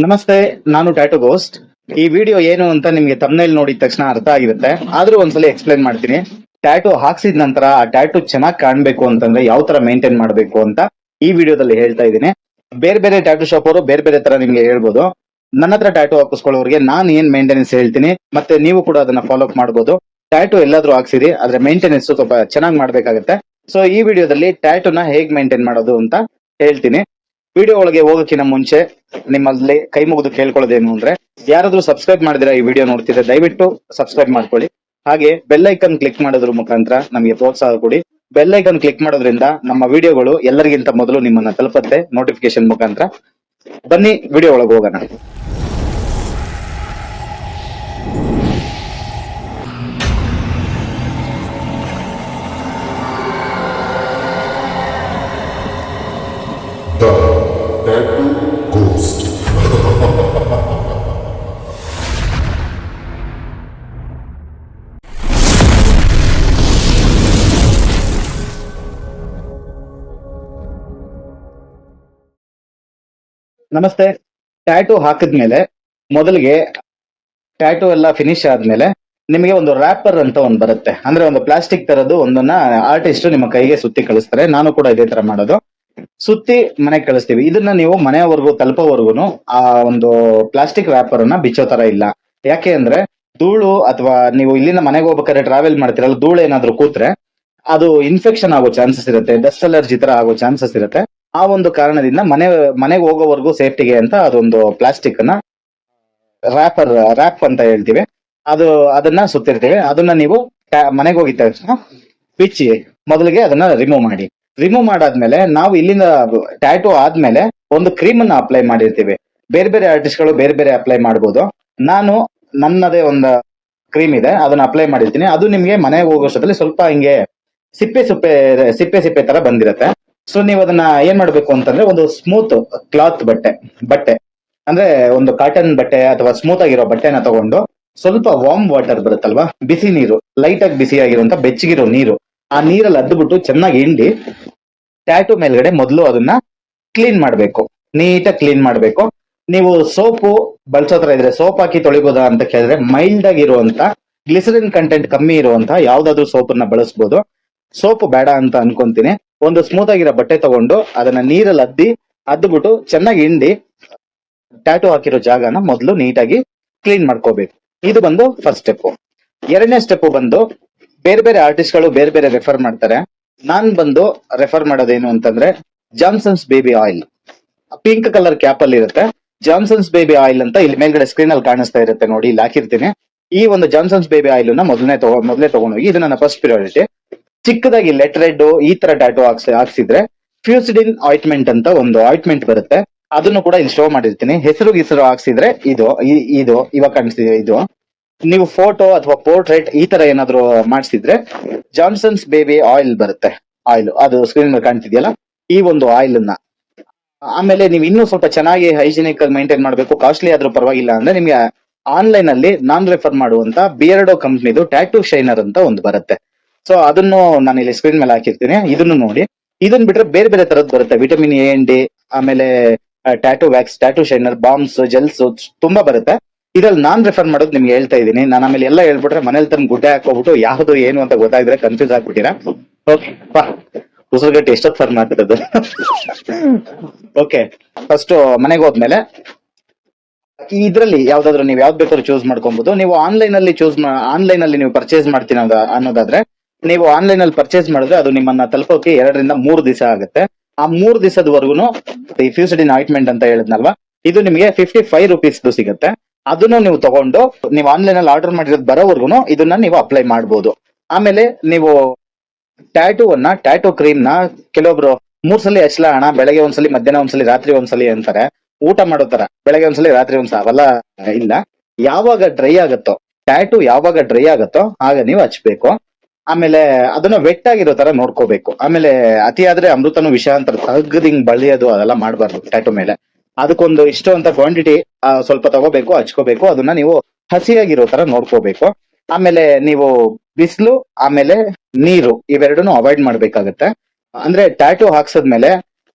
ನಮಸ್ತೆ, ನಾನು tattoo ghost. ಈ ವಿಡಿಯೋ ಏನು ಅಂತ ನಿಮ್ಗೆ ತಮ್ನೇಲ್ ನೋಡಿದ ತಕ್ಷಣ ಅರ್ಥ ಆಗಿರುತ್ತೆ. ಆದ್ರೂ ಒಂದ್ಸಲಿ ಎಕ್ಸ್ಪ್ಲೈನ್ ಮಾಡ್ತೀನಿ. ಟ್ಯಾಟೂ ಹಾಕ್ಸಿದ ನಂತರ ಆ ಟ್ಯಾಟೂ ಚೆನ್ನಾಗಿ ಕಾಣ್ಬೇಕು ಅಂತಂದ್ರೆ ಯಾವ ತರ ಮೇಂಟೈನ್ ಮಾಡ್ಬೇಕು ಅಂತ ಈ ವಿಡಿಯೋದಲ್ಲಿ ಹೇಳ್ತಾ ಇದ್ದೀನಿ. ಬೇರೆ ಬೇರೆ ಟ್ಯಾಟೂ ಶಾಪ್ ಅವರು ಬೇರೆ ಬೇರೆ ತರ ನಿಮ್ಗೆ ಹೇಳ್ಬೋದು. ನನ್ನ ಹತ್ರ ಟ್ಯಾಟೂ ಹಾಕಿಸ್ಕೊಳ್ಳೋರಿಗೆ ನಾನು ಏನ್ ಮೇಂಟೆನೆನ್ಸ್ ಹೇಳ್ತೀನಿ, ಮತ್ತೆ ನೀವು ಕೂಡ ಅದನ್ನ ಫಾಲೋ ಅಪ್ ಮಾಡ್ಬೋದು. ಟ್ಯಾಟೂ ಎಲ್ಲಾದ್ರೂ ಹಾಕ್ಸಿರಿ, ಆದ್ರೆ ಮೇಂಟೆನೆನ್ಸ್ ಸ್ವಲ್ಪ ಚೆನ್ನಾಗಿ ಮಾಡ್ಬೇಕಾಗತ್ತೆ. ಸೊ ಈ ವಿಡಿಯೋದಲ್ಲಿ ಟ್ಯಾಟೂನ ಹೇಗ್ ಮೇಂಟೈನ್ ಮಾಡೋದು ಅಂತ ಹೇಳ್ತೀನಿ. ವಿಡಿಯೋ ಒಳಗೆ ಹೋಗೋಕ್ಕಿಂತ ಮುಂಚೆ ನಿಮ್ಮಲ್ಲಿ ಕೈ ಮುಗಿದು ಕೇಳ್ಕೊಳ್ಳೋದೇನು ಅಂದ್ರೆ, ಯಾರಾದ್ರೂ ಸಬ್ಸ್ಕ್ರೈಬ್ ಮಾಡಿದ್ರೆ ಈ ವಿಡಿಯೋ ನೋಡ್ತಿದ್ರೆ ದಯವಿಟ್ಟು ಸಬ್ಸ್ಕ್ರೈಬ್ ಮಾಡ್ಕೊಳ್ಳಿ. ಹಾಗೆ ಬೆಲ್ ಐಕನ್ ಕ್ಲಿಕ್ ಮಾಡೋದ್ರ ಮುಖಾಂತರ ನಮಗೆ ಪ್ರೋತ್ಸಾಹ ಕೊಡಿ. ಬೆಲ್ ಐಕನ್ ಕ್ಲಿಕ್ ಮಾಡೋದ್ರಿಂದ ನಮ್ಮ ವಿಡಿಯೋಗಳು ಎಲ್ಲರಿಗಿಂತ ಮೊದಲು ನಿಮ್ಮನ್ನ ತಲುಪುತ್ತೆ ನೋಟಿಫಿಕೇಶನ್ ಮುಖಾಂತರ. ಬನ್ನಿ ವಿಡಿಯೋ ಒಳಗೆ ಹೋಗೋಣ. The Tattoo Ghost. ನಮಸ್ತೆ. ಟ್ಯಾಟೂ ಹಾಕಿದ್ಮೇಲೆ ಮೊದಲಿಗೆ ಟ್ಯಾಟೂ ಎಲ್ಲ ಫಿನಿಶ್ ಆದ್ಮೇಲೆ ನಿಮಗೆ ಒಂದು ರ್ಯಾಪರ್ ಅಂತ ಒಂದು ಬರುತ್ತೆ. ಅಂದ್ರೆ ಒಂದು ಪ್ಲಾಸ್ಟಿಕ್ ತರದ್ದು ಒಂದನ್ನ ಆರ್ಟಿಸ್ಟ್ ನಿಮ್ಮ ಕೈಗೆ ಸುತ್ತಿ ಕಳಿಸ್ತಾರೆ. ನಾನು ಕೂಡ ಇದೇ ತರ ಮಾಡೋದು. ಸುತ್ತಿ ಮನೆಗೆ ಕಳಿಸ್ತೀವಿ. ಇದನ್ನ ನೀವು ಮನೆಯವರೆಗೂ ತಲುಪೋವರೆಗೂ ಆ ಒಂದು ಪ್ಲಾಸ್ಟಿಕ್ ರ್ಯಾಪರ್ ಅನ್ನ ಬಿಚ್ಚೋ ತರ ಇಲ್ಲ. ಯಾಕೆ ಅಂದ್ರೆ ಧೂಳು ಅಥವಾ ನೀವು ಇಲ್ಲಿಂದ ಮನೆಗೆ ಹೋಗ್ಬೇಕಾದ್ರೆ ಟ್ರಾವೆಲ್ ಮಾಡ್ತಿರಲ್ಲ, ಧೂಳು ಏನಾದ್ರೂ ಕೂತ್ರೆ ಅದು ಇನ್ಫೆಕ್ಷನ್ ಆಗೋ ಚಾನ್ಸಸ್ ಇರುತ್ತೆ, ಡಸ್ಟ್ ಅಲರ್ಜಿ ತರ ಆಗೋ ಚಾನ್ಸಸ್ ಇರುತ್ತೆ. ಆ ಒಂದು ಕಾರಣದಿಂದ ಮನೆಗೆ ಹೋಗೋವರೆಗೂ ಸೇಫ್ಟಿಗೆ ಅಂತ ಅದೊಂದು ಪ್ಲಾಸ್ಟಿಕ್ ಅನ್ನ ರ್ಯಾಪ್ ಅಂತ ಹೇಳ್ತೀವಿ. ಅದನ್ನ ಸುತ್ತಿರ್ತೀವಿ. ಅದನ್ನ ನೀವು ಮನೆಗೆ ಹೋಗಿದ ತಕ್ಷಣ ಬಿಚ್ಚಿ ಮೊದಲಿಗೆ ಅದನ್ನ ರಿಮೂವ್ ಮಾಡಿ. ರಿಮೂವ್ ಮಾಡಾದ್ಮೇಲೆ ನಾವು ಇಲ್ಲಿಂದ ಟ್ಯಾಟೂ ಆದ್ಮೇಲೆ ಒಂದು ಕ್ರೀಮ್ ಅನ್ನ ಅಪ್ಲೈ ಮಾಡಿರ್ತೀವಿ. ಬೇರೆ ಬೇರೆ ಆರ್ಟಿಸ್ಟ್ ಗಳು ಬೇರೆ ಬೇರೆ ಅಪ್ಲೈ ಮಾಡ್ಬೋದು. ನಾನು ನನ್ನದೇ ಒಂದು ಕ್ರೀಮ್ ಇದೆ, ಅದನ್ನ ಅಪ್ಲೈ ಮಾಡಿರ್ತೀನಿ. ಅದು ನಿಮ್ಗೆ ಮನೆಗೆ ಹೋಗೋಷ್ಟರಲ್ಲಿ ಸ್ವಲ್ಪ ಹಿಂಗೆ ಸಿಪ್ಪೆ ಸಿಪ್ಪೆ ತರ ಬಂದಿರತ್ತೆ. ಸೊ ನೀವು ಅದನ್ನ ಏನ್ ಮಾಡ್ಬೇಕು ಅಂತಂದ್ರೆ, ಒಂದು ಸ್ಮೂತ್ ಕ್ಲಾತ್ ಬಟ್ಟೆ ಅಂದ್ರೆ ಒಂದು ಕಾಟನ್ ಬಟ್ಟೆ ಅಥವಾ ಸ್ಮೂತ್ ಆಗಿರೋ ಬಟ್ಟೆನ ತಗೊಂಡು ಸ್ವಲ್ಪ ವಾರ್ಮ್ ವಾಟರ್ ಬರುತ್ತಲ್ವಾ, ಬಿಸಿ ನೀರು, ಲೈಟ್ ಆಗಿ ಬಿಸಿ ಆಗಿರುವಂತ ಬೆಚ್ಚಗಿರೋ ನೀರು, ಆ ನೀರಲ್ಲಿ ಅದ್ಬಿಟ್ಟು ಚೆನ್ನಾಗಿ ಹಿಂಡಿ ಟ್ಯಾಟೂ ಮೇಲ್ಗಡೆ ಮೊದಲು ಅದನ್ನ ಕ್ಲೀನ್ ಮಾಡ್ಬೇಕು. ನೀಟಾಗಿ ಕ್ಲೀನ್ ಮಾಡ್ಬೇಕು. ನೀವು ಸೋಪು ಬಳಸೋ ತರ ಇದ್ರೆ ಸೋಪ್ ಹಾಕಿ ತೊಳಿಬೋದಾ ಅಂತ ಕೇಳಿದ್ರೆ, ಮೈಲ್ಡ್ ಆಗಿರುವಂತ ಗ್ಲಿಸರಿನ್ ಕಂಟೆಂಟ್ ಕಮ್ಮಿ ಇರುವಂತ ಯಾವ್ದಾದ್ರು ಸೋಪನ್ನ ಬಳಸಬಹುದು. ಸೋಪ್ ಬೇಡ ಅಂತ ಅನ್ಕೊಂತೀನಿ. ಒಂದು ಸ್ಮೂತ್ ಆಗಿರೋ ಬಟ್ಟೆ ತಗೊಂಡು ಅದನ್ನ ನೀರಲ್ಲಿ ಅದ್ಬಿಟ್ಟು ಚೆನ್ನಾಗಿ ಹಿಂಡಿ ಟ್ಯಾಟೂ ಹಾಕಿರೋ ಜಾಗನ ಮೊದಲು ನೀಟಾಗಿ ಕ್ಲೀನ್ ಮಾಡ್ಕೋಬೇಕು. ಇದು ಬಂದು ಫಸ್ಟ್ ಸ್ಟೆಪ್. ಎರಡನೇ ಸ್ಟೆಪ್ ಬಂದು, ಬೇರೆ ಬೇರೆ ಆರ್ಟಿಸ್ಟ್ ಗಳು ಬೇರೆ ಬೇರೆ ರೆಫರ್ ಮಾಡ್ತಾರೆ. ನಾನ್ ಬಂದು ರೆಫರ್ ಮಾಡೋದೇನು ಅಂತಂದ್ರೆ, Johnson's baby oil pink colour cap ಅಲ್ಲಿ ಇರುತ್ತೆ. ಜಾನ್ಸನ್ಸ್ ಬೇಬಿ ಆಯಿಲ್ ಅಂತ ಇಲ್ಲಿ ಮೇಲ್ಗಡೆ ಸ್ಕ್ರೀನ್ ಅಲ್ಲಿ ಕಾಣಿಸ್ತಾ ಇರುತ್ತೆ ನೋಡಿ, ಇಲ್ಲಿ ಹಾಕಿರ್ತೀನಿ. ಈ ಒಂದು ಜಾನ್ಸನ್ಸ್ ಬೇಬಿ ಆಯಿಲ್ ನ ಮೊದಲೇ ತಗೊಂಡೋಗಿ, ಇದು ನನ್ನ ಫಸ್ಟ್ ಪ್ರಿಯಾರಿಟಿ. ಚಿಕ್ಕದಾಗಿ ಲೆಟ್ ರೆಡ್ ಈ ತರ ಟ್ಯಾಟೂ ಹಾಕ್ಸಿದ್ರೆ ಫ್ಯೂಸಿಡಿನ್ ಆಯಿಂಟ್ಮೆಂಟ್ ಅಂತ ಒಂದು ಆಯಿಂಟ್ಮೆಂಟ್ ಬರುತ್ತೆ. ಅದನ್ನು ಕೂಡ ಇಲ್ಲಿ ಶೋ ಮಾಡಿರ್ತೀನಿ. ಹೆಸರು ಹಾಕ್ಸಿದ್ರೆ ಇದು ಇವಾಗ ಕಾಣಿಸ್ತಿದೆ. ಇದು ನೀವು ಫೋಟೋ ಅಥವಾ ಪೋರ್ಟ್ರೇಟ್ ಈ ತರ ಏನಾದ್ರು ಮಾಡಿಸಿದ್ರೆ ಜಾನ್ಸನ್ಸ್ ಬೇಬಿ ಆಯಿಲ್ ಬರುತ್ತೆ. ಆಯಿಲ್ ಅದು ಸ್ಕ್ರೀನ್ ಮೇಲೆ ಕಾಣ್ತಿದ್ಯಲ್ಲ, ಈ ಒಂದು ಆಯಿಲ್ ನ. ಆಮೇಲೆ ನೀವು ಇನ್ನೂ ಸ್ವಲ್ಪ ಚೆನ್ನಾಗಿ ಹೈಜಿನಿಕ್ ಆಗಿ ಮೇಂಟೈನ್ ಮಾಡಬೇಕು, ಕಾಸ್ಟ್ಲಿ ಆದ್ರೂ ಪರವಾಗಿಲ್ಲ ಅಂದ್ರೆ ನಿಮ್ಗೆ ಆನ್ಲೈನ್ ಅಲ್ಲಿ ನಾನ್ ರೆಫರ್ ಮಾಡುವಂತ ಬಿಯರ್ಡೋ ಕಂಪ್ನಿದು ಟ್ಯಾಟೂ ಶೈನರ್ ಅಂತ ಒಂದು ಬರುತ್ತೆ. ಸೊ ಅದನ್ನು ನಾನು ಇಲ್ಲಿ ಸ್ಕ್ರೀನ್ ಮೇಲೆ ಹಾಕಿರ್ತೀನಿ. ಇದನ್ನು ನೋಡಿ. ಇದನ್ನ ಬಿಟ್ರೆ ಬೇರೆ ಬೇರೆ ತರದ್ ಬರುತ್ತೆ. ವಿಟಮಿನ್ ಎ ಅಂಡ್ ಡಿ, ಆಮೇಲೆ tattoo wax, tattoo shiner, bombs, gels ತುಂಬಾ ಬರುತ್ತೆ. ಇದ್ರಲ್ಲಿ ನಾನ್ ರೆಫರ್ ಮಾಡೋದು ನಿಮ್ಗೆ ಹೇಳ್ತಾ ಇದೀನಿ. ನಾನು ಆಮೇಲೆ ಎಲ್ಲ ಹೇಳ್ಬಿಟ್ರೆ ಮನೇಲಿ ತಂದು ಗುಡ್ಡೆ ಹಾಕೋಬಿಟ್ಟು ಯಾವ್ದು ಏನು ಅಂತ ಗೊತ್ತಾಗಿದ್ರೆ ಕನ್ಫ್ಯೂಸ್ ಆಗ್ಬಿಟ್ಟಿರಾ. ಓಕೆ ಬಾ, ಉಸಿರುಗಟ್ಟಿ ಎಷ್ಟೊತ್ತು ಫರ್ ಮಾಡ್ತಿರೋದು. ಓಕೆ, ಫಸ್ಟ್ ಮನೆಗೆ ಹೋದ್ಮೇಲೆ ಇದ್ರಲ್ಲಿ ಯಾವ್ದಾದ್ರು ನೀವು ಯಾವ್ದು ಬೇಕಾದ್ರೂ ಚೂಸ್ ಮಾಡ್ಕೊಬಹುದು. ನೀವು ಆನ್ಲೈನ್ ಅಲ್ಲಿ ನೀವು ಪರ್ಚೇಸ್ ಮಾಡ್ತೀನಿ ಅನ್ನೋದಾದ್ರೆ, ನೀವು ಆನ್ಲೈನ್ ಅಲ್ಲಿ ಪರ್ಚೇಸ್ ಮಾಡಿದ್ರೆ ಅದು ನಿಮ್ಮನ್ನ ತಲುಪೋಕೆ 2 ರಿಂದ 3 ದಿವಸ ಆಗುತ್ತೆ. ಆ 3 ದಿವಸದವರೆಗೂ ಈ ಫ್ಯೂಸಿಡಿನ್ ಆಯಿಂಟ್ಮೆಂಟ್ ಅಂತ ಹೇಳಿದ್ನಲ್ವಾ, ಇದು ನಿಮಗೆ 55 ರುಪೀಸ್ ಸಿಗುತ್ತೆ. ಅದನ್ನು ನೀವು ತಗೊಂಡು ನೀವು ಆನ್ಲೈನ್ ಅಲ್ಲಿ ಆರ್ಡರ್ ಮಾಡಿರೋದು ಬರೋವರೆಗೂ ಇದನ್ನ ನೀವು ಅಪ್ಲೈ ಮಾಡಬಹುದು. ಆಮೇಲೆ ನೀವು ಟ್ಯಾಟೂ ಕ್ರೀಮ್ ನ ಕೆಲವೊಬ್ರು 3 ಸಲ ಹಚ್ಲೋಣ, ಬೆಳಗ್ಗೆ ಒಂದ್ಸಲಿ, ಮಧ್ಯಾಹ್ನ ಒಂದ್ಸಲಿ, ರಾತ್ರಿ ಒಂದ್ಸಲಿ ಅಂತಾರೆ. ಊಟ ಮಾಡೋ ತರ ಬೆಳಗ್ಗೆ ಒಂದ್ಸಲಿ ರಾತ್ರಿ ಒಂದ್ಸಲ, ಅವೆಲ್ಲ ಇಲ್ಲ. ಯಾವಾಗ ಡ್ರೈ ಆಗತ್ತೋ ಆಗ ನೀವು ಹಚ್ಬೇಕು. ಆಮೇಲೆ ಅದನ್ನ ವೆಟ್ ಆಗಿರೋ ತರ ನೋಡ್ಕೋಬೇಕು. ಆಮೇಲೆ ಅತಿಯಾದ್ರೆ ಅಮೃತನು ವಿಷ ಅಂತ ತಗ್ದಿಂಗ್ ಬಳಿಯೋದು ಅದೆಲ್ಲ ಮಾಡಬಾರ್ದು ಟ್ಯಾಟೂ ಮೇಲೆ. ಅದಕ್ಕೊಂದು ಇಷ್ಟು ಅಂತ ಕ್ವಾಂಟಿಟಿ ಸ್ವಲ್ಪ ತಗೋಬೇಕು, ಹಚ್ಕೋಬೇಕು. ಅದನ್ನ ನೀವು ಹಸಿಯಾಗಿರೋ ತರ ನೋಡ್ಕೋಬೇಕು. ಆಮೇಲೆ ನೀವು ಬಿಸಿಲು ಆಮೇಲೆ ನೀರು ಇವೆರಡನ್ನು ಅವಾಯ್ಡ್ ಮಾಡ್ಬೇಕಾಗತ್ತೆ. ಅಂದ್ರೆ ಟ್ಯಾಟೂ ಹಾಕ್ಸದ್ಮೇಲೆ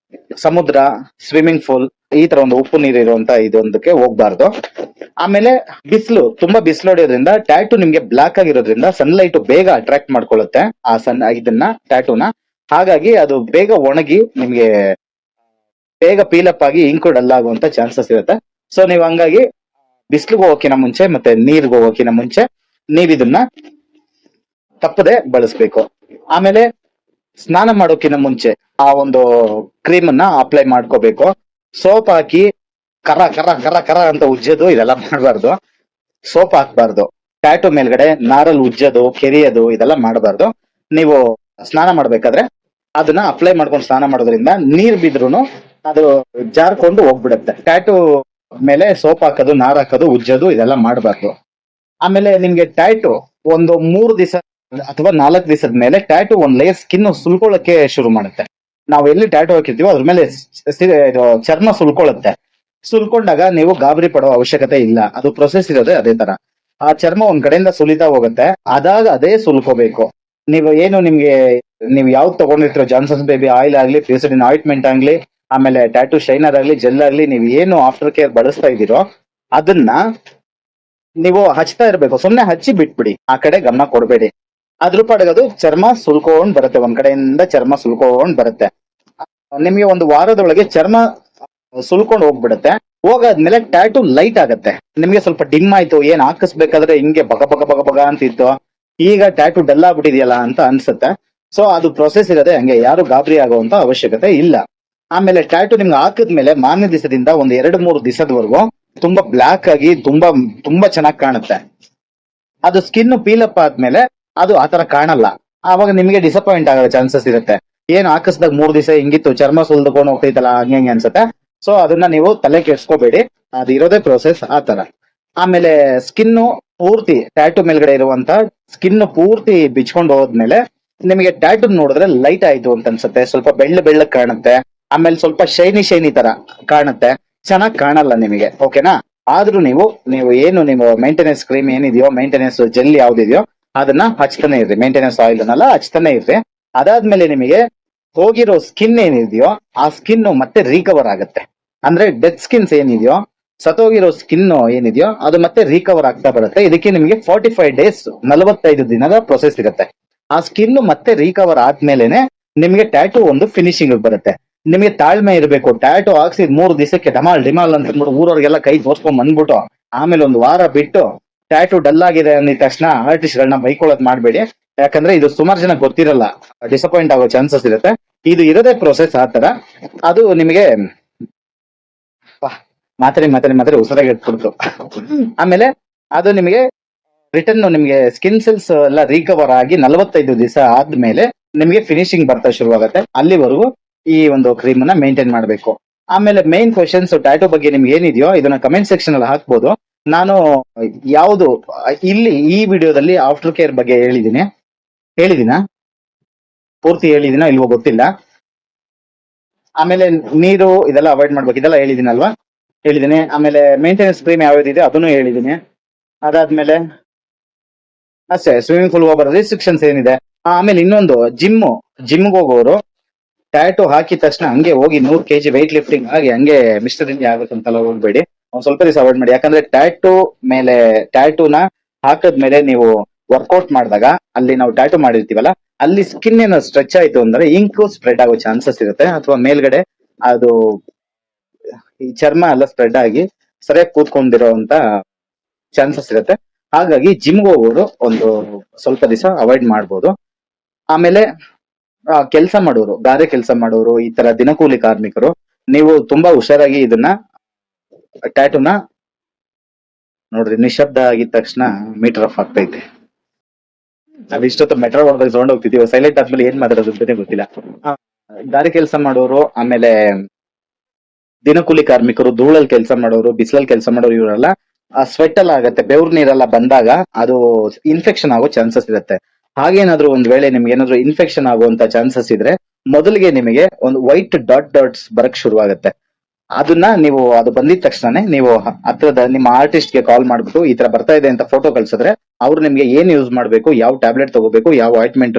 ಸಮುದ್ರ, ಸ್ವಿಮ್ಮಿಂಗ್ ಪೂಲ್, ಈ ತರ ಒಂದು ಉಪ್ಪು ನೀರು ಇರುವಂತ ಇದೊಂದಕ್ಕೆ ಹೋಗ್ಬಾರ್ದು. ಆಮೇಲೆ ಬಿಸಿಲು, ತುಂಬಾ ಬಿಸಿಲು ಹೊಡೆಯೋದ್ರಿಂದ ಟ್ಯಾಟು ನಿಮ್ಗೆ ಬ್ಲಾಕ್ ಆಗಿರೋದ್ರಿಂದ ಸನ್ಲೈಟ್ ಬೇಗ ಅಟ್ರಾಕ್ಟ್ ಮಾಡ್ಕೊಳ್ಳುತ್ತೆ ಆ ಇದನ್ನ ಟ್ಯಾಟೂನ. ಹಾಗಾಗಿ ಅದು ಬೇಗ ಒಣಗಿ ನಿಮ್ಗೆ ಬೇಗ ಪೀಲಪ್ ಆಗಿ ಇಂಕು ಡಲ್ ಆಗುವಂತ ಚಾನ್ಸಸ್ ಇರುತ್ತೆ. ಸೊ ನೀವ್ ಹಂಗಾಗಿ ಬಿಸಿಲಿಗೆ ಹೋಗೋಕಿನ ಮುಂಚೆ ಮತ್ತೆ ನೀರ್ಗೆ ಹೋಗೋಕಿನ ಮುಂಚೆ ನೀವ್ ಇದನ್ನ ತಪ್ಪದೆ ಬಳಸ್ಬೇಕು. ಆಮೇಲೆ ಸ್ನಾನ ಮಾಡೋಕಿನ ಮುಂಚೆ ಆ ಒಂದು ಕ್ರೀಮ್ ಅನ್ನ ಅಪ್ಲೈ ಮಾಡ್ಕೋಬೇಕು. ಸೋಪ್ ಹಾಕಿ ಕರ ಕರ ಕರ ಕರ ಅಂತ ಉಜ್ಜೋದು ಇದೆಲ್ಲ ಮಾಡಬಾರ್ದು. ಸೋಪ್ ಹಾಕ್ಬಾರ್ದು. ಟ್ಯಾಟು ಮೇಲ್ಗಡೆ ನಾರಲ್ಲಿ ಉಜ್ಜೋದು, ಕೆರಿಯೋದು ಇದೆಲ್ಲ ಮಾಡಬಾರ್ದು. ನೀವು ಸ್ನಾನ ಮಾಡ್ಬೇಕಾದ್ರೆ ಅದನ್ನ ಅಪ್ಲೈ ಮಾಡ್ಕೊಂಡು ಸ್ನಾನ ಮಾಡೋದ್ರಿಂದ ನೀರ್ ಬಿದ್ರುನು ಅದು ಜಾರ್ಕೊಂಡು ಹೋಗ್ಬಿಡುತ್ತೆ. ಟ್ಯಾಟು ಮೇಲೆ ಸೋಪ್ ಹಾಕೋದು, ನಾರ್ ಹಾಕೋದು, ಉಜ್ಜೋದು ಇದೆಲ್ಲ ಮಾಡಬಾರ್ದು. ಆಮೇಲೆ ನಿಮ್ಗೆ ಟ್ಯಾಟು ಒಂದು 3 ದಿವಸ ಅಥವಾ 4 ದಿವಸದ ಮೇಲೆ ಟ್ಯಾಟು ಒಂದ್ ಲೇಯರ್ ಸ್ಕಿನ್ ಸುಲ್ಕೊಳ್ಳಕ್ಕೆ ಶುರು ಮಾಡುತ್ತೆ. ನಾವು ಎಲ್ಲಿ ಟ್ಯಾಟು ಹಾಕಿರ್ತೀವೋ ಅದ್ರ ಮೇಲೆ ಇದು ಚರ್ಮ ಸುಲ್ಕೊಳ್ಳುತ್ತೆ. ಸುಲ್ಕೊಂಡಾಗ ನೀವು ಗಾಬರಿ ಪಡೋ ಅವಶ್ಯಕತೆ ಇಲ್ಲ. ಅದು ಪ್ರೊಸೆಸ್ ಇರೋದೇ ಅದೇ ತರ. ಆ ಚರ್ಮ ಒಂದ್ ಕಡೆಯಿಂದ ಸುಲಿತಾ ಹೋಗುತ್ತೆ, ಅದಾಗ ಅದೇ ಸುಲ್ಕೋಬೇಕು. ನೀವು ಏನು ನಿಮ್ಗೆ ನೀವು ಯಾವ್ದು ತಗೊಂಡಿರ್ತೀರೋ, ಜಾನ್ಸನ್ಸ್ ಬೇಬಿ ಆಯಿಲ್ ಆಗ್ಲಿ, ಫ್ಯೂಸಡಿನ್ ಆಯಿಂಟ್ಮೆಂಟ್ ಆಗ್ಲಿ, ಆಮೇಲೆ ಟ್ಯಾಟು ಶೈನರ್ ಆಗ್ಲಿ, ಜೆಲ್ ಆಗ್ಲಿ, ನೀವು ಏನು ಆಫ್ಟರ್ ಕೇರ್ ಬಳಸ್ತಾ ಇದೀರೋ ಅದನ್ನ ನೀವು ಹಚ್ತಾ ಇರ್ಬೇಕು. ಸುಮ್ನೆ ಹಚ್ಚಿ ಬಿಟ್ಬಿಡಿ, ಆ ಕಡೆ ಗಮನ ಕೊಡಬೇಡಿ. ಅದ್ರ ಪಾಡಗದು ಚರ್ಮ ಸುಲ್ಕೊಂಡ್ ಬರುತ್ತೆ, ಒಂದ್ ಕಡೆಯಿಂದ ಚರ್ಮ ಸುಲ್ಕೊಂಡ್ ಬರುತ್ತೆ. ನಿಮ್ಗೆ ಒಂದು ವಾರದೊಳಗೆ ಚರ್ಮ ಸುಲ್ಕೊಂಡು ಹೋಗ್ಬಿಡುತ್ತೆ. ಹೋಗಾದ್ಮೇಲೆ ಟ್ಯಾಟು ಲೈಟ್ ಆಗತ್ತೆ. ನಿಮ್ಗೆ ಸ್ವಲ್ಪ ಡಿಮ್ ಆಯ್ತು, ಏನ್ ಹಾಕಿಸ್ಬೇಕಾದ್ರೆ ಹಿಂಗೆ ಬಗ ಬಗ ಬಗ ಬಗ ಅಂತಿತ್ತು, ಈಗ ಟ್ಯಾಟು ಡಲ್ ಆಗ್ಬಿಟ್ಟಿದೆಯಲ್ಲ ಅಂತ ಅನ್ಸುತ್ತೆ. ಸೊ ಅದು ಪ್ರೊಸೆಸ್ ಇರೋದೇ ಹಂಗೆ, ಯಾರು ಗಾಬರಿ ಆಗುವಂತ ಅವಶ್ಯಕತೆ ಇಲ್ಲ. ಆಮೇಲೆ ಟ್ಯಾಟು ನಿಮ್ಗೆ ಹಾಕಿದ್ಮೇಲೆ ಮಾರನೇ ದಿವಸದಿಂದ ಒಂದು 2-3 ದಿವಸದವರೆಗೂ ತುಂಬಾ ಬ್ಲಾಕ್ ಆಗಿ ತುಂಬಾ ತುಂಬಾ ಚೆನ್ನಾಗಿ ಕಾಣುತ್ತೆ. ಅದು ಸ್ಕಿನ್ ಪೀಲಪ್ ಆದ್ಮೇಲೆ ಅದು ಆತರ ಕಾಣಲ್ಲ. ಆವಾಗ ನಿಮ್ಗೆ ಡಿಸಪಾಯಿಂಟ್ ಆಗೋ ಚಾನ್ಸಸ್ ಇರುತ್ತೆ. ಏನ್ ಹಾಕಿಸ್ದಾಗ 3 ದಿವಸ ಹಿಂಗಿತ್ತು, ಚರ್ಮ ಸುಲ್ದುಕೊಂಡು ಹೋಗ್ತೈತಲ್ಲ ಹಂಗೆ ಅನ್ಸುತ್ತೆ. ಸೊ ಅದನ್ನ ನೀವು ತಲೆ ಕೆಡ್ಸ್ಕೋಬೇಡಿ, ಅದು ಇರೋದೇ ಪ್ರೋಸೆಸ್ ಆ ತರ. ಆಮೇಲೆ ಸ್ಕಿನ್ ಪೂರ್ತಿ ಟ್ಯಾಟು ಮೇಲ್ಗಡೆ ಇರುವಂತ ಸ್ಕಿನ್ ಪೂರ್ತಿ ಬಿಚ್ಕೊಂಡು ಹೋದ್ಮೇಲೆ ನಿಮಗೆ ಟ್ಯಾಟು ನೋಡಿದ್ರೆ ಲೈಟ್ ಆಯ್ತು ಅಂತ ಅನ್ಸುತ್ತೆ, ಸ್ವಲ್ಪ ಬೆಳ್ಳಗ್ ಕಾಣುತ್ತೆ. ಆಮೇಲೆ ಸ್ವಲ್ಪ ಶೈನಿ ತರ ಕಾಣುತ್ತೆ, ಚೆನ್ನಾಗಿ ಕಾಣಲ್ಲ ನಿಮಗೆ. ಓಕೆನಾ? ಆದ್ರೂ ನೀವು ಏನು ನೀವು ಮೇಂಟೆನೆನ್ಸ್ ಕ್ರೀಮ್ ಏನಿದೆಯೋ, ಮೇಂಟೆನೆನ್ಸ್ ಜೆಲ್ ಯಾವ್ದಿದೆಯೋ ಅದನ್ನ ಹಚ್ತಾನೆ ಇರ್ರಿ. ಮೇಂಟೆನೆನ್ಸ್ ಆಯಿಲ್ ಅನ್ನಲ್ಲ, ಹಚ್ತಾನೆ ಇರ್ರಿ. ಅದಾದ್ಮೇಲೆ ನಿಮಗೆ ಹೋಗಿರೋ ಸ್ಕಿನ್ ಏನಿದೆಯೋ ಆ ಸ್ಕಿನ್ ಮತ್ತೆ ರಿಕವರ್ ಆಗುತ್ತೆ. ಅಂದ್ರೆ ಡೆತ್ ಸ್ಕಿನ್ಸ್ ಏನಿದೆಯೋ, ಸತ್ತೋಗಿರೋ ಸ್ಕಿನ್ ಏನಿದೆಯೋ ಅದು ಮತ್ತೆ ರಿಕವರ್ ಆಗ್ತಾ ಬರುತ್ತೆ. ಇದಕ್ಕೆ ನಿಮಗೆ 45 ಡೇಸ್ 45 ದಿನದ ಪ್ರೊಸೆಸ್ ಇರುತ್ತೆ. ಆ ಸ್ಕಿನ್ ಮತ್ತೆ ರಿಕವರ್ ಆದ್ಮೇಲೆನೆ ನಿಮ್ಗೆ ಟ್ಯಾಟು ಒಂದು ಫಿನಿಶಿಂಗ್ ಬರುತ್ತೆ. ನಿಮಗೆ ತಾಳ್ಮೆ ಇರಬೇಕು. ಟ್ಯಾಟು ಹಾಕ್ಸಿದ್ 3 ದಿವಸಕ್ಕೆ ಡಿಮಾಲ್ ಅಂತ ಅಂದ್ಬಿಟ್ಟು ಊರವ್ರಿಗೆಲ್ಲ ಕೈ ತೋರ್ಸ್ಕೊಂಡ್ ಬಂದ್ಬಿಟ್ಟು ಆಮೇಲೆ ಒಂದು ವಾರ ಬಿಟ್ಟು ಟ್ಯಾಟು ಡಲ್ ಆಗಿದೆ ಅಂದಿದ ತಕ್ಷಣ ಆರ್ಟಿಸ್ಟ್ ಗಳನ್ನ ಬೈಕೊಳ್ಳೋದ್ ಮಾಡ್ಬೇಡಿ. ಯಾಕಂದ್ರೆ ಇದು ಸುಮಾರು ಜನ ಗೊತ್ತಿರಲ್ಲ, ಡಿಸಪಾಯಿಂಟ್ ಆಗೋ ಚಾನ್ಸಸ್ ಇರುತ್ತೆ. ಇದು ಇರೋದೇ ಪ್ರೋಸೆಸ್ ಆ ತರ. ಅದು ನಿಮಗೆ ಮಾತಾಡಿ ಉಸಿರಾಗಿ ಇಟ್ಬಿಡ್ತು. ಆಮೇಲೆ ಅದು ನಿಮಗೆ ರಿಟರ್ನ್ ನಿಮಗೆ ಸ್ಕಿನ್ ಸೆಲ್ಸ್ ಎಲ್ಲ ರಿಕವರ್ ಆಗಿ 45 ದಿವಸ ಆದ್ಮೇಲೆ ನಿಮಗೆ ಫಿನಿಶಿಂಗ್ ಬರ್ತಾ ಶುರುವಾಗುತ್ತೆ. ಅಲ್ಲಿವರೆಗೂ ಈ ಒಂದು ಕ್ರೀಮ್ ನ ಮೇಂಟೈನ್ ಮಾಡಬೇಕು. ಆಮೇಲೆ ಮೇನ್ ಕ್ವಶನ್ಸ್ ಟ್ಯಾಟೂ ಬಗ್ಗೆ ನಿಮ್ಗೆ ಏನಿದೆಯೋ ಇದನ್ನ ಕಮೆಂಟ್ ಸೆಕ್ಷನ್ ಅಲ್ಲಿ ಹಾಕ್ಬೋದು. ನಾನು ಯಾವುದು ಇಲ್ಲಿ ಈ ವಿಡಿಯೋದಲ್ಲಿ ಆಫ್ಟರ್ ಕೇರ್ ಬಗ್ಗೆ ಹೇಳಿದಿನ ಪೂರ್ತಿ ಹೇಳಿದಿನ ಇಲ್ವೋ ಗೊತ್ತಿಲ್ಲ. ಆಮೇಲೆ ನೀರು ಇದೆಲ್ಲ ಅವಾಯ್ಡ್ ಮಾಡ್ಬೇಕು, ಇದೆಲ್ಲ ಹೇಳಿದಿನಲ್ವಾ? ಹೇಳಿದೀನಿ. ಆಮೇಲೆ ಮೇಂಟೆನೆನ್ಸ್ ಕ್ರೀಮ್ ಯಾವ್ದಿದೆ ಅದನ್ನು ಹೇಳಿದೀನಿ. ಅದಾದ್ಮೇಲೆ ಅಷ್ಟೇ, ಸ್ವಿಮ್ಮಿಂಗ್ ಪೂಲ್ ಹೋಗೋ ರಿಸ್ಟ್ರಿಕ್ಷನ್ಸ್ ಏನಿದೆ. ಆಮೇಲೆ ಇನ್ನೊಂದು ಜಿಮ್ಗೆ ಹೋಗೋರು ಟ್ಯಾಟು ಹಾಕಿದ ತಕ್ಷಣ ಹಂಗೆ ಹೋಗಿ 100 kg ವೆಯ್ಟ್ ಲಿಫ್ಟಿಂಗ್ ಆಗಿ ಹಂಗೆ ಮಿಸ್ಟರ್ ಇಂಡಿಯಾ ಆಗುತ್ತಂತೆಲ್ಲ ಹೋಗ್ಬೇಡಿ. ಒಂದ್ ಸ್ವಲ್ಪ ದಿವಸ ಅವಾಯ್ಡ್ ಮಾಡಿ. ಯಾಕಂದ್ರೆ ಟ್ಯಾಟೂನ ಹಾಕದ್ಮೇಲೆ ನೀವು ವರ್ಕೌಟ್ ಮಾಡಿದಾಗ ಅಲ್ಲಿ ನಾವು ಟ್ಯಾಟೂ ಮಾಡಿರ್ತೀವಲ್ಲ, ಅಲ್ಲಿ ಸ್ಕಿನ್ ಏನೋ ಸ್ಟ್ರೆಚ್ ಆಯ್ತು ಅಂದ್ರೆ ಇಂಕು ಸ್ಪ್ರೆಡ್ ಆಗೋ ಚಾನ್ಸಸ್ ಇರುತ್ತೆ. ಅಥವಾ ಮೇಲ್ಗಡೆ ಅದು ಈ ಚರ್ಮ ಎಲ್ಲ ಸ್ಪ್ರೆಡ್ ಆಗಿ ಸರಿಯಾಗಿ ಕೂತ್ಕೊಂಡಿರೋ ಅಂತ ಚಾನ್ಸಸ್ ಇರುತ್ತೆ. ಹಾಗಾಗಿ ಜಿಮ್ಗೆ ಹೋಗೋರು ಒಂದು ಸ್ವಲ್ಪ ದಿವಸ ಅವಾಯ್ಡ್ ಮಾಡ್ಬೋದು. ಆಮೇಲೆ ಕೆಲಸ ಮಾಡೋರು, ಗಾರೆ ಕೆಲಸ ಮಾಡೋರು, ಈ ತರ ದಿನಕೂಲಿ ಕಾರ್ಮಿಕರು, ನೀವು ತುಂಬಾ ಹುಷಾರಾಗಿ ಇದನ್ನ ಟ್ಯಾಟೂನ ನೋಡ್ರಿ. ನಿಶಬ್ದ ಆಗಿದ ತಕ್ಷಣ ಮೀಟರ್ ಆಫ್ ಆಗ್ತೈತೆ. ನಾವ್ ಇಷ್ಟೊತ್ತು ಮೆಟ್ರೋ ಹೊಡೆದಾಗ ತಗೊಂಡ್ ಹೋಗ್ತಿದೀವಿ, ಸೈಲೆಂಟ್ ಆದ್ಮೇಲೆ ಏನ್ ಮಾತಾಡೋದು ಅಂತಾನೆ ಗೊತ್ತಿಲ್ಲ. ಗಾರೆ ಕೆಲಸ ಮಾಡೋರು, ಆಮೇಲೆ ದಿನಕೂಲಿ ಕಾರ್ಮಿಕರು, ಧೂಳಲ್ಲಿ ಕೆಲಸ ಮಾಡೋರು, ಬಿಸಿಲಲ್ಲಿ ಕೆಲಸ ಮಾಡೋರು, ಇವರೆಲ್ಲ ಸ್ವೆಟ್ ಎಲ್ಲ ಆಗತ್ತೆ, ಬೆವ್ರ ನೀರೆಲ್ಲ ಬಂದಾಗ ಅದು ಇನ್ಫೆಕ್ಷನ್ ಆಗೋ ಚಾನ್ಸಸ್ ಇರುತ್ತೆ. ಹಾಗೇನಾದ್ರೂ ಒಂದ್ ವೇಳೆ ನಿಮ್ಗೆ ಏನಾದ್ರು ಇನ್ಫೆಕ್ಷನ್ ಆಗುವಂತ ಚಾನ್ಸಸ್ ಇದ್ರೆ ಮೊದಲಿಗೆ ನಿಮಗೆ ಒಂದು ವೈಟ್ ಡಾಟ್ಸ್ ಬರಕ್ ಶುರುವಾಗುತ್ತೆ. ಅದನ್ನ ನೀವು ಅದು ಬಂದಿದ ತಕ್ಷಣ ನೀವು ಹತ್ರದ ನಿಮ್ಮ ಆರ್ಟಿಸ್ಟ್ ಗೆ ಕಾಲ್ ಮಾಡ್ಬಿಟ್ಟು ಈ ತರ ಬರ್ತಾ ಇದೆ ಅಂತ ಫೋಟೋ ಕಳ್ಸಿದ್ರೆ ಅವ್ರು ನಿಮ್ಗೆ ಏನ್ ಯೂಸ್ ಮಾಡ್ಬೇಕು, ಯಾವ ಟ್ಯಾಬ್ಲೆಟ್ ತಗೋಬೇಕು, ಯಾವ ಆಯಿಂಟ್ಮೆಂಟ್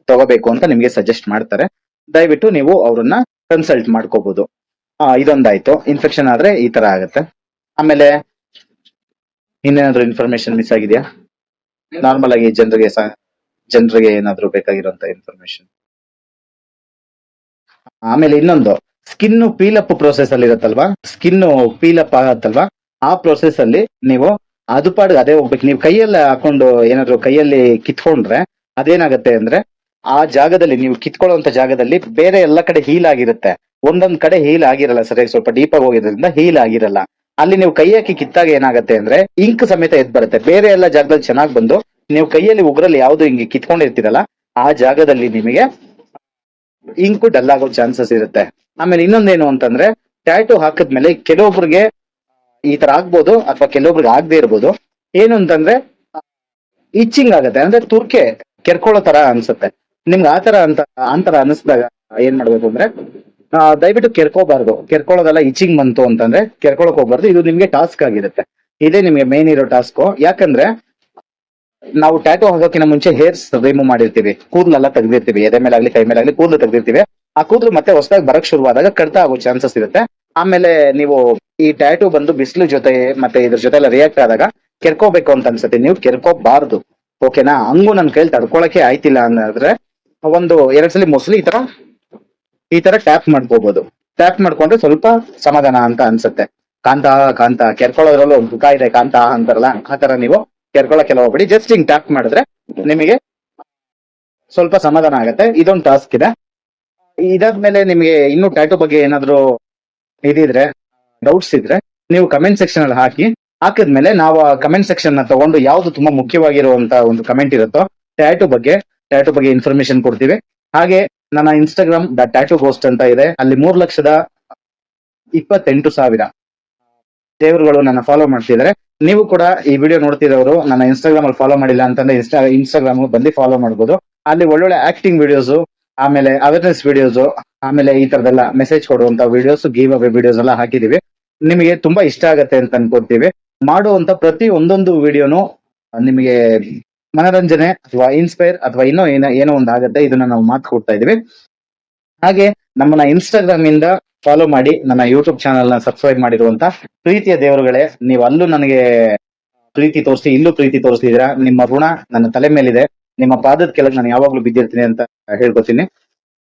ತಗೋಬೇಕು ಅಂತ ನಿಮ್ಗೆ ಸಜೆಸ್ಟ್ ಮಾಡ್ತಾರೆ. ದಯವಿಟ್ಟು ನೀವು ಅವ್ರನ್ನ ಕನ್ಸಲ್ಟ್ ಮಾಡ್ಕೋಬಹುದು. ಇದೊಂದಾಯ್ತು, ಇನ್ಫೆಕ್ಷನ್ ಆದ್ರೆ ಈ ತರ ಆಗುತ್ತೆ. ಆಮೇಲೆ ಇನ್ನೇನಾದ್ರೂ ಇನ್ಫಾರ್ಮೇಶನ್ ಮಿಸ್ ಆಗಿದೆಯಾ? ನಾರ್ಮಲ್ ಆಗಿ ಜನರಿಗೆ ಏನಾದ್ರೂ ಬೇಕಾಗಿರುವಂತ ಇನ್ಫಾರ್ಮೇಶನ್. ಆಮೇಲೆ ಇನ್ನೊಂದು, ಸ್ಕಿನ್ ಪೀಲಪ್ ಪ್ರೋಸೆಸ್ ಅಲ್ಲಿ ಇರುತ್ತಲ್ವಾ, ಸ್ಕಿನ್ ಪೀಲಪ್ ಆಗತ್ತಲ್ವಾ, ಆ ಪ್ರೋಸೆಸ್ ಅಲ್ಲಿ ನೀವು ಅದು ಪಾಡಿಗೆ ಅದೇ ಹೋಗ್ಬೇಕು. ನೀವು ಕೈಯಲ್ಲಿ ಹಾಕೊಂಡು ಏನಾದ್ರು ಕೈಯಲ್ಲಿ ಕಿತ್ಕೊಂಡ್ರೆ ಅದೇನಾಗತ್ತೆ ಅಂದ್ರೆ ಆ ಜಾಗದಲ್ಲಿ ನೀವು ಕಿತ್ಕೊಳ್ಳುವಂತ ಜಾಗದಲ್ಲಿ ಬೇರೆ ಎಲ್ಲ ಕಡೆ ಹೀಲ್ ಆಗಿರುತ್ತೆ, ಒಂದೊಂದ್ ಕಡೆ ಹೀಲ್ ಆಗಿರಲ್ಲ ಸರಿಯಾಗಿ, ಸ್ವಲ್ಪ ಡೀಪ್ ಆಗಿ ಹೋಗಿದ್ರಿಂದ ಹೀಲ್ ಆಗಿರಲ್ಲ. ಅಲ್ಲಿ ನೀವು ಕೈ ಹಾಕಿ ಕಿತ್ತಾಗ ಏನಾಗತ್ತೆ ಅಂದ್ರೆ ಇಂಕ್ ಸಮೇತ ಎದ್ ಬರುತ್ತೆ. ಬೇರೆ ಎಲ್ಲ ಜಾಗದಲ್ಲಿ ಚೆನ್ನಾಗಿ ಬಂದು ನೀವು ಕೈಯಲ್ಲಿ ಉಗ್ರಲ್ಲಿ ಯಾವ್ದು ಹಿಂಗೆ ಕಿತ್ಕೊಂಡಿರ್ತೀರಲ್ಲ ಆ ಜಾಗದಲ್ಲಿ ನಿಮಗೆ ಇಂಕು ಡಲ್ ಆಗೋ ಚಾನ್ಸಸ್ ಇರುತ್ತೆ. ಆಮೇಲೆ ಇನ್ನೊಂದೇನು ಅಂತಂದ್ರೆ, ಟ್ಯಾಟೂ ಹಾಕಿದ್ಮೇಲೆ ಕೆಲವೊಬ್ರಿಗೆ ಈ ತರ ಆಗ್ಬೋದು ಅಥವಾ ಕೆಲವೊಬ್ರಿಗೆ ಆಗದೆ ಇರ್ಬೋದು. ಏನು ಅಂತಂದ್ರೆ ಇಚ್ಚಿಂಗ್ ಆಗತ್ತೆ, ಅಂದ್ರೆ ತುರ್ಕೆ ಕೆರ್ಕೊಳ್ಳೋ ತರ ಅನ್ಸುತ್ತೆ. ನಿಮ್ಗೆ ಆತರ ಅನಿಸ್ದಾಗ ಏನ್ ಮಾಡ್ಬೇಕು ಅಂದ್ರೆ ದಯವಿಟ್ಟು ಕೆರ್ಕೋಬಾರ್ದು. ಕೆರ್ಕೊಳ್ಳೋದೆಲ್ಲ ಇಚಿಂಗ್ ಬಂತು ಅಂತಂದ್ರೆ ಕೆರ್ಕೊಳಕ್ ಹೋಗ್ಬಾರ್ದು. ಇದು ನಿಮ್ಗೆ ಟಾಸ್ಕ್ ಆಗಿರುತ್ತೆ, ಇದೇ ನಿಮ್ಗೆ ಮೇನ್ ಇರೋ ಟಾಸ್ಕ್. ಯಾಕಂದ್ರೆ ನಾವು ಟ್ಯಾಟೂ ಹಾಕೋಕಿನ ಮುಂಚೆ ಹೇರ್ಸ್ ರಿಮೂವ್ ಮಾಡಿರ್ತೀವಿ, ಕೂದಲೆಲ್ಲ ತೆಗ್ದಿರ್ತೀವಿ, ಎದೆ ಮೇಲೆ ಆಗ್ಲಿ ಕೈ ಮೇಲೆ ಆಗ್ಲಿ ಕೂದಲು ತೆಗ್ದಿರ್ತೀವಿ. ಆ ಕೂದಲು ಮತ್ತೆ ಹೊಸದಾಗಿ ಬರಕ್ ಶುರುವಾದಾಗ ಕಡಿತ ಆಗೋ ಚಾನ್ಸಸ್ ಇರುತ್ತೆ. ಆಮೇಲೆ ನೀವು ಈ ಟ್ಯಾಟೂ ಬಂದು ಬಿಸಿಲು ಜೊತೆ ಮತ್ತೆ ಇದ್ರ ಜೊತೆ ಎಲ್ಲ ರಿಯಾಕ್ಟ್ ಆದಾಗ ಕೆರ್ಕೋಬೇಕು ಅಂತ ಅನ್ಸುತ್ತೆ, ನೀವು ಕೆರ್ಕೋಬಾರ್ದು. ಓಕೆನಾ? ಹಂಗು ನನ್ ಕೈಲಿ ತಡ್ಕೊಳಕ್ಕೆ ಆಯ್ತಿಲ್ಲ ಅಂದ್ರೆ ಒಂದು 2 ಸಲ ಮೊಸಲಿ ಈ ತರ ಟ್ಯಾಪ್ ಮಾಡ್ಕೋಬಹುದು. ಟ್ಯಾಪ್ ಮಾಡ್ಕೊಂಡ್ರೆ ಸ್ವಲ್ಪ ಸಮಾಧಾನ ಅಂತ ಅನ್ಸುತ್ತೆ. ಕಾಂತ ಕಾಂತ ಕೆರ್ಕೊಳ್ಳೋದ್ರಲ್ಲೂ ಒಂದು ಸುಖ ಇದೆ ಕಾಂತ ಅಂತಾರಲ್ಲ, ಆ ತರ ನೀವು ಕೆರ್ಕೊಳಕ್ಕೆಲ್ಲ ಹೋಗ್ಬೇಡಿ. ಜಸ್ಟ್ ಹಿಂಗ್ ಟ್ಯಾಪ್ ಮಾಡಿದ್ರೆ ನಿಮಗೆ ಸ್ವಲ್ಪ ಸಮಾಧಾನ ಆಗತ್ತೆ. ಇದೊಂದು ಟಾಸ್ಕ್ ಇದೆ. ಇದಾದ್ಮೇಲೆ ನಿಮಗೆ ಇನ್ನು ಟ್ಯಾಟೂ ಬಗ್ಗೆ ಏನಾದ್ರು ಇದಿದ್ರೆ, ಡೌಟ್ಸ್ ಇದ್ರೆ ನೀವು ಕಮೆಂಟ್ ಸೆಕ್ಷನ್ ಅಲ್ಲಿ ಹಾಕಿದ್ಮೇಲೆ ನಾವು ಆ ಕಮೆಂಟ್ ಸೆಕ್ಷನ್ ನ ತಗೊಂಡು ಯಾವ್ದು ತುಂಬಾ ಮುಖ್ಯವಾಗಿರುವಂತ ಒಂದು ಕಮೆಂಟ್ ಇರುತ್ತೋ ಟ್ಯಾಟೂ ಬಗ್ಗೆ ಇನ್ಫಾರ್ಮೇಶನ್ ಕೊಡ್ತೀವಿ. ಹಾಗೆ ನನ್ನ ಇನ್ಸ್ಟಾಗ್ರಾಮ್ ಟ್ಯಾಟೂ ಗೋಸ್ಟ್ ಅಂತ ಇದೆ, ಅಲ್ಲಿ 3,28,000 ದೇವರುಗಳು ನನ್ನ ಫಾಲೋ ಮಾಡ್ತಿದ್ದಾರೆ. ನೀವು ಕೂಡ ಈ ವಿಡಿಯೋ ನೋಡ್ತಿರೋರು ನನ್ನ ಇನ್ಸ್ಟಾಗ್ರಾಮ್ ಅಲ್ಲಿ ಫಾಲೋ ಮಾಡಿಲ್ಲ ಅಂತಂದ್ರೆ ಇನ್ಸ್ಟಾಗ್ರಾಮ್ ಬಂದು ಫಾಲೋ ಮಾಡ್ಬೋದು. ಅಲ್ಲಿ ಒಳ್ಳೊಳ್ಳೆ ಆಕ್ಟಿಂಗ್ ವಿಡಿಯೋಸ್, ಆಮೇಲೆ ಅವೇರ್ನೆಸ್ ವಿಡಿಯೋಸ್, ಆಮೇಲೆ ಈ ತರದೆಲ್ಲ ಮೆಸೇಜ್ ಕೊಡುವಂತ ವಿಡಿಯೋಸ್, ಗಿವ್ ಅವೇ ವಿಡಿಯೋಸ್ ಎಲ್ಲ ಹಾಕಿದೀವಿ. ನಿಮಗೆ ತುಂಬಾ ಇಷ್ಟ ಆಗತ್ತೆ ಅಂತ ಅನ್ಕೊಳ್ತೀವಿ. ಮಾಡುವಂತ ಪ್ರತಿ ಒಂದೊಂದು ವಿಡಿಯೋನು ನಿಮಗೆ ಮನರಂಜನೆ ಅಥವಾ ಇನ್ಸ್ಪೈರ್ ಅಥವಾ ಇನ್ನೂ ಏನೋ ಒಂದು ಆಗತ್ತೆ. ಇದನ್ನ ನಾವು ಮಾತು ಕೊಡ್ತಾ ಇದೀವಿ. ಹಾಗೆ ನಮ್ಮನ್ನ ಇನ್ಸ್ಟಾಗ್ರಾಮ್ ಇಂದ ಫಾಲೋ ಮಾಡಿ ನನ್ನ ಯೂಟ್ಯೂಬ್ ಚಾನಲ್ ನ ಸಬ್ಸ್ಕ್ರೈಬ್ ಮಾಡಿರುವಂತ ಪ್ರೀತಿಯ ದೇವರುಗಳೇ, ನೀವು ಅಲ್ಲೂ ನನಗೆ ಪ್ರೀತಿ ತೋರಿಸಿ ಇಲ್ಲೂ ಪ್ರೀತಿ ತೋರಿಸಿದೀರಾ. ನಿಮ್ಮ ಋಣ ನನ್ನ ತಲೆ ಮೇಲಿದೆ. ನಿಮ್ಮ ಪಾದದ ಕೆಳಗೆ ನಾನು ಯಾವಾಗ್ಲೂ ಬಿದ್ದಿರ್ತೀನಿ ಅಂತ ಹೇಳ್ಕೊತೀನಿ.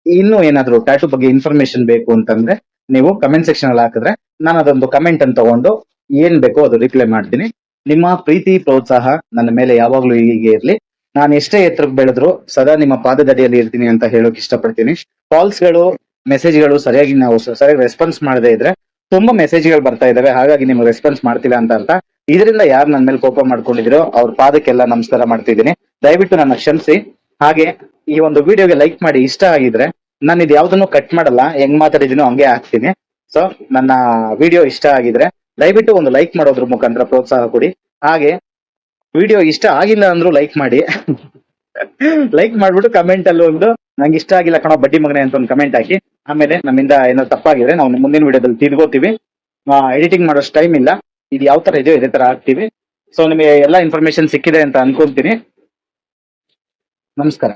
ಇನ್ನು ಏನಾದ್ರು ಟ್ಯಾಟೂ ಬಗ್ಗೆ ಇನ್ಫಾರ್ಮೇಶನ್ ಬೇಕು ಅಂತಂದ್ರೆ ನೀವು ಕಮೆಂಟ್ ಸೆಕ್ಷನ್ ಅಲ್ಲಿ ಹಾಕಿದ್ರೆ ನಾನು ಅದೊಂದು ಕಮೆಂಟ್ ಅನ್ನು ತಗೊಂಡು ಏನ್ ಬೇಕೋ ಅದು ರಿಪ್ಲೈ ಮಾಡ್ತೀನಿ. ನಿಮ್ಮ ಪ್ರೀತಿ ಪ್ರೋತ್ಸಾಹ ನನ್ನ ಮೇಲೆ ಯಾವಾಗ್ಲೂ ಹೀಗೆ ಇರ್ಲಿ. ನಾನು ಎಷ್ಟೇ ಎತ್ತರಕ್ಕೆ ಬೆಳೆದ್ರು ಸದಾ ನಿಮ್ಮ ಪಾದದಡಿಯಲ್ಲಿ ಇರ್ತೀನಿ ಅಂತ ಹೇಳೋಕೆ ಇಷ್ಟಪಡ್ತೀನಿ. ಕಾಲ್ಸ್ಗಳು, ಮೆಸೇಜ್ಗಳು ಸರಿಯಾಗಿ ರೆಸ್ಪಾನ್ಸ್ ಮಾಡದೇ ಇದ್ರೆ ತುಂಬಾ ಮೆಸೇಜ್ಗಳು ಬರ್ತಾ ಇದಾವೆ, ಹಾಗಾಗಿ ನಿಮ್ಗೆ ರೆಸ್ಪಾನ್ಸ್ ಮಾಡ್ತಿಲ್ಲ ಅಂತ ಅರ್ಥ. ಇದರಿಂದ ಯಾರು ನನ್ನ ಮೇಲೆ ಕೋಪ ಮಾಡ್ಕೊಂಡಿದಿರೋ ಅವ್ರ ಪಾದಕ್ಕೆಲ್ಲ ನಮಸ್ಕಾರ ಮಾಡ್ತಿದ್ದೀನಿ. ದಯವಿಟ್ಟು ನನ್ನ ಕ್ಷಮಿಸಿ. ಹಾಗೆ ಈ ಒಂದು ವಿಡಿಯೋಗೆ ಲೈಕ್ ಮಾಡಿ. ಇಷ್ಟ ಆಗಿದ್ರೆ ನಾನು ಇದು ಯಾವ್ದನ್ನು ಕಟ್ ಮಾಡಲ್ಲ, ಹೆಂಗ್ ಮಾತಾಡಿದೀನೋ ಹಂಗೆ ಹಾಕ್ತೀನಿ. ಸೊ ನನ್ನ ವಿಡಿಯೋ ಇಷ್ಟ ಆಗಿದ್ರೆ ದಯವಿಟ್ಟು ಒಂದು ಲೈಕ್ ಮಾಡೋದ್ರ ಮುಖಾಂತರ ಪ್ರೋತ್ಸಾಹ ಕೊಡಿ. ಹಾಗೆ ವಿಡಿಯೋ ಇಷ್ಟ ಆಗಿಲ್ಲ ಅಂದ್ರೂ ಲೈಕ್ ಮಾಡಿ. ಲೈಕ್ ಮಾಡ್ಬಿಟ್ಟು ಕಮೆಂಟ್ ಅಲ್ಲಿ ಒಂದು ನಂಗೆ ಇಷ್ಟ ಆಗಿಲ್ಲ ಕಣೋ ಬಡ್ಡಿ ಮಗನೆ ಅಂತ ಒಂದು ಕಮೆಂಟ್ ಹಾಕಿ. ಆಮೇಲೆ ನಮ್ಮಿಂದ ಏನೋ ತಪ್ಪಾಗಿದ್ರೆ ನಾವು ಮುಂದಿನ ವಿಡಿಯೋದಲ್ಲಿ ತಿದ್ಕೋತೀವಿ. ಎಡಿಟಿಂಗ್ ಮಾಡೋಷ್ಟು ಟೈಮ್ ಇಲ್ಲ, ಇದು ಯಾವ ತರ ಇದೆಯೋ ಇದೇ ತರ ಹಾಕ್ತಿವಿ. ಸೊ ನಿಮಗೆ ಎಲ್ಲಾ ಇನ್ಫಾರ್ಮೇಶನ್ ಸಿಕ್ಕಿದೆ ಅಂತ ಅನ್ಕೊಂತೀನಿ. ನಮಸ್ಕಾರ.